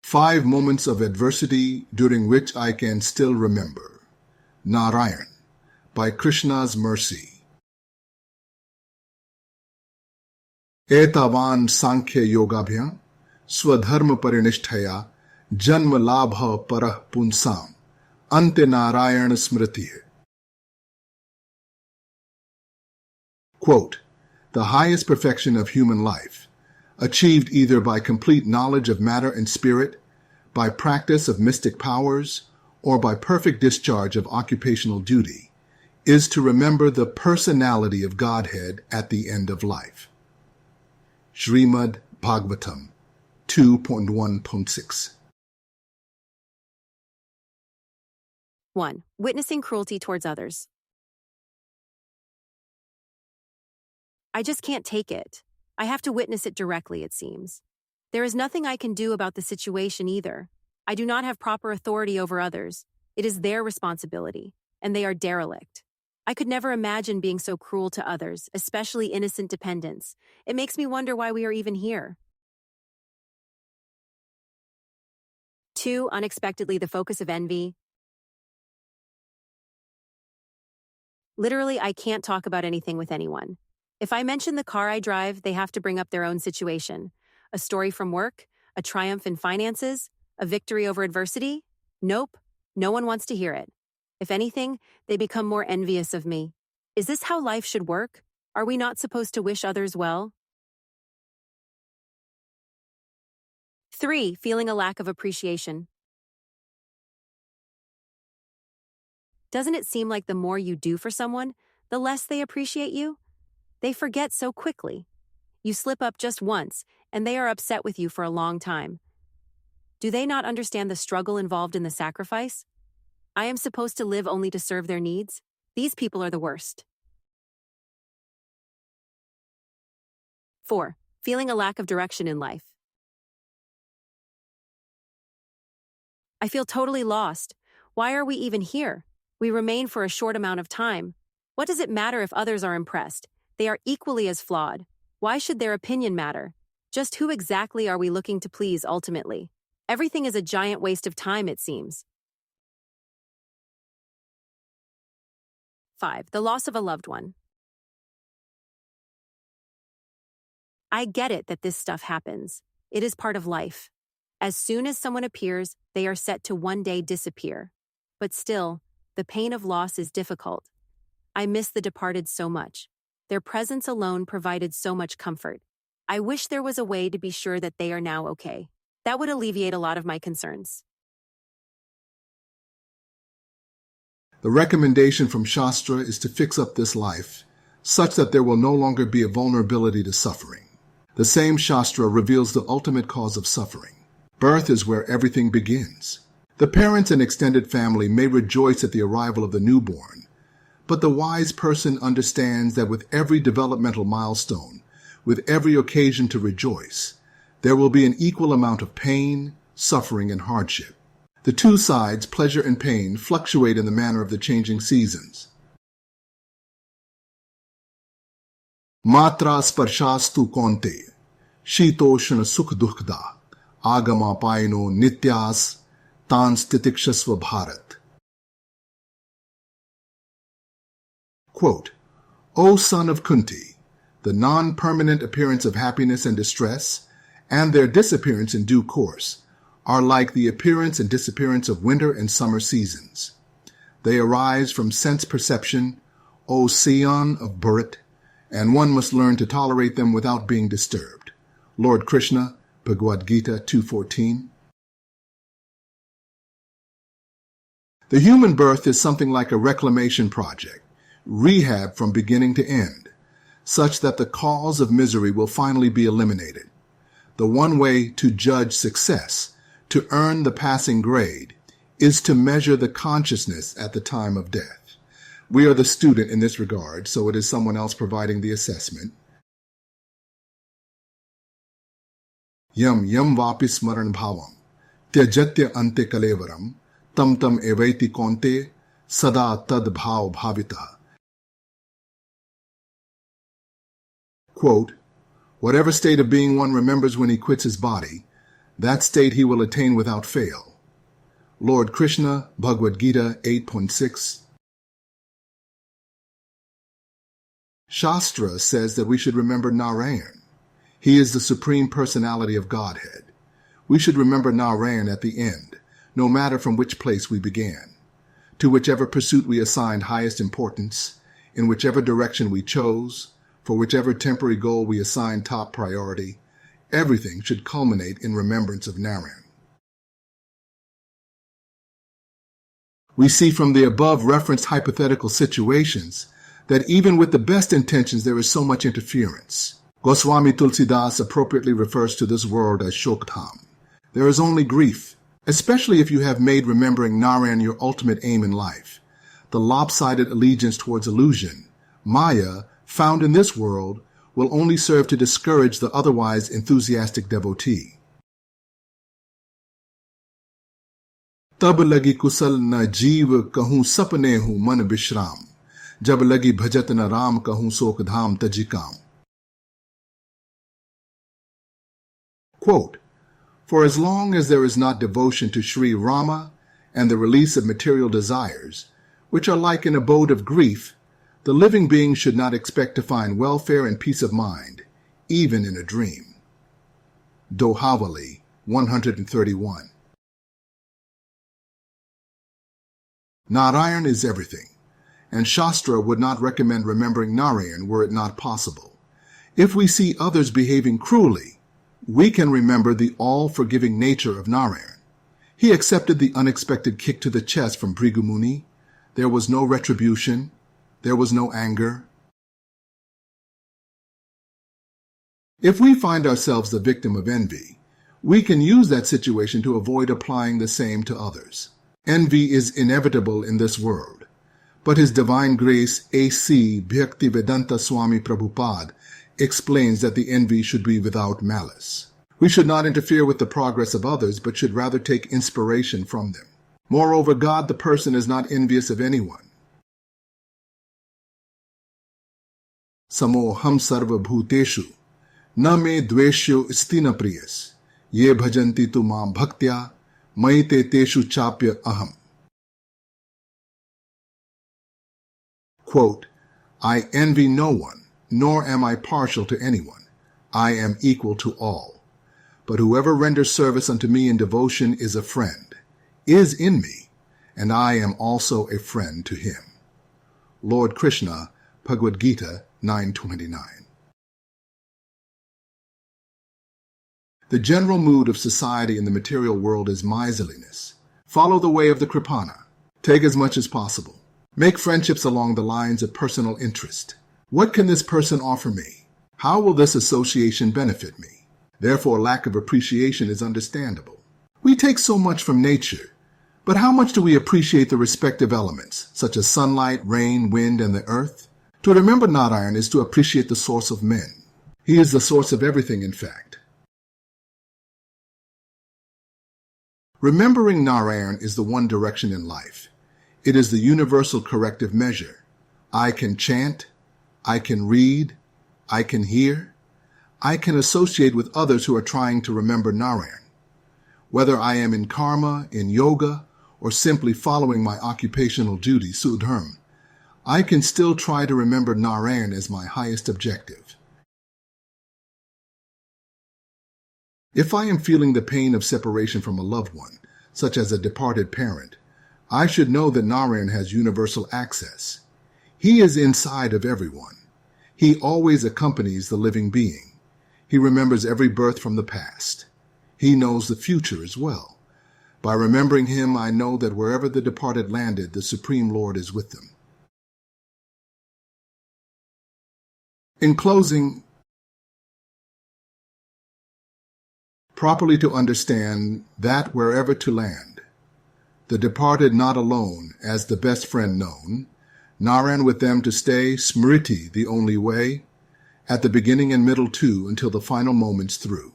5 moments of adversity during which I can still remember. Narayana, by Krishna's mercy. Etavan Sankhya Yogabhyam Swadharma Parinishthaya Janma Labha Parah Punsam Ante Narayana Smriti. Quote, the highest perfection of human life, achieved either by complete knowledge of matter and spirit, by practice of mystic powers, or by perfect discharge of occupational duty, is to remember the personality of Godhead at the end of life. Shrimad Bhagavatam 2.1.6. 1. Witnessing cruelty towards others. I just can't take it. I have to witness it directly, it seems. There is nothing I can do about the situation either. I do not have proper authority over others. It is their responsibility, and they are derelict. I could never imagine being so cruel to others, especially innocent dependents. It makes me wonder why we are even here. 2. Unexpectedly the focus of envy. Literally, I can't talk about anything with anyone. If I mention the car I drive, they have to bring up their own situation. A story from work, a triumph in finances, a victory over adversity? Nope, no one wants to hear it. If anything, they become more envious of me. Is this how life should work? Are we not supposed to wish others well? 3. Feeling a lack of appreciation. Doesn't it seem like the more you do for someone, the less they appreciate you? They forget so quickly. You slip up just once, and they are upset with you for a long time. Do they not understand the struggle involved in the sacrifice? I am supposed to live only to serve their needs? These people are the worst. 4. Feeling a lack of direction in life. I feel totally lost. Why are we even here? We remain for a short amount of time. What does it matter if others are impressed? They are equally as flawed. Why should their opinion matter? Just who exactly are we looking to please ultimately? Everything is a giant waste of time, it seems. 5. The loss of a loved one. I get it that this stuff happens. It is part of life. As soon as someone appears, they are set to one day disappear. But still, the pain of loss is difficult. I miss the departed so much. Their presence alone provided so much comfort. I wish there was a way to be sure that they are now okay. That would alleviate a lot of my concerns. The recommendation from Shastra is to fix up this life such that there will no longer be a vulnerability to suffering. The same Shastra reveals the ultimate cause of suffering. Birth is where everything begins. The parents and extended family may rejoice at the arrival of the newborn, but the wise person understands that with every developmental milestone, with every occasion to rejoice, there will be an equal amount of pain, suffering, and hardship. The two sides, pleasure and pain, fluctuate in the manner of the changing seasons. Matra sparshastu konte, shitoshna sukh dukhda, agama paino nityas, tan stitikshasva bharat. Quote, O son of Kunti, the non-permanent appearance of happiness and distress, and their disappearance in due course, are like the appearance and disappearance of winter and summer seasons. They arise from sense perception, O scion of Bharat, and one must learn to tolerate them without being disturbed. Lord Krishna, Bhagavad-gita 2.14. The human birth is something like a reclamation project, rehab from beginning to end, such that the cause of misery will finally be eliminated. The one way to judge success, to earn the passing grade, is to measure the consciousness at the time of death. We are the student in this regard, so it is someone else providing the assessment. Yam vapi smaran bhavam, tyajatya ante kalevaram, tam evaiti konte, sada tad bhav bhavita. Quote, whatever state of being one remembers when he quits his body, That state he will attain without fail. Lord Krishna, Bhagavad-gita 8.6. Shastra says that we should remember Narayana. He is the Supreme Personality of Godhead. We should remember Narayana at the end, no matter from which place we began, to whichever pursuit we assigned highest importance, in whichever direction we chose, for whichever temporary goal we assigned top priority. Everything should culminate in remembrance of Narayana. We see from the above referenced hypothetical situations that even with the best intentions there is so much interference. Goswami Tulsidas appropriately refers to this world as Shokdham. There is only grief, especially if you have made remembering Narayana your ultimate aim in life. The lopsided allegiance towards illusion, Maya, found in this world, will only serve to discourage the otherwise enthusiastic devotee. Tab lagi kusal na jeev kahun sapne hu man bishram, jab lagi bhajat na ram kahun sokdham tajikam. Quote, for as long as there is not devotion to Sri Rama and the release of material desires, which are like an abode of grief, the living being should not expect to find welfare and peace of mind, even in a dream. Dohavali 131. Narayana is everything, and Shastra would not recommend remembering Narayana were it not possible. If we see others behaving cruelly, we can remember the all-forgiving nature of Narayana. He accepted the unexpected kick to the chest from Bhrigu Muni. There was no retribution. There was no anger. If we find ourselves the victim of envy, we can use that situation to avoid applying the same to others. Envy is inevitable in this world, but His Divine Grace A.C. Bhaktivedanta Swami Prabhupada explains that the envy should be without malice. We should not interfere with the progress of others, but should rather take inspiration from them. Moreover, God the person is not envious of anyone. Samoham sarva bhuteshu, na me dveshyo istina priyas, ye bhajanti tu mam bhaktya, maite teshu chapya aham. Quote, I envy no one, nor am I partial to anyone. I am equal to all. But whoever renders service unto me in devotion is a friend, is in me, and I am also a friend to him. Lord Krishna, Bhagavad-gita 9:29. The general mood of society in the material world is miserliness. Follow the way of the Kripana. Take as much as possible. Make friendships along the lines of personal interest. What can this person offer me? How will this association benefit me? Therefore, lack of appreciation is understandable. We take so much from nature, but how much do we appreciate the respective elements, such as sunlight, rain, wind, and the earth? To remember Narayana is to appreciate the source of men. He is the source of everything, in fact. Remembering Narayana is the one direction in life. It is the universal corrective measure. I can chant, I can read, I can hear, I can associate with others who are trying to remember Narayana. Whether I am in karma, in yoga, or simply following my occupational duty, sudharma, I can still try to remember Narayana as my highest objective. If I am feeling the pain of separation from a loved one, such as a departed parent, I should know that Narayana has universal access. He is inside of everyone. He always accompanies the living being. He remembers every birth from the past. He knows the future as well. By remembering him, I know that wherever the departed landed, the Supreme Lord is with them. In closing, properly to understand that wherever to land, the departed not alone as the best friend known, Narayana with them to stay, Smriti the only way, at the beginning and middle too, until the final moments through.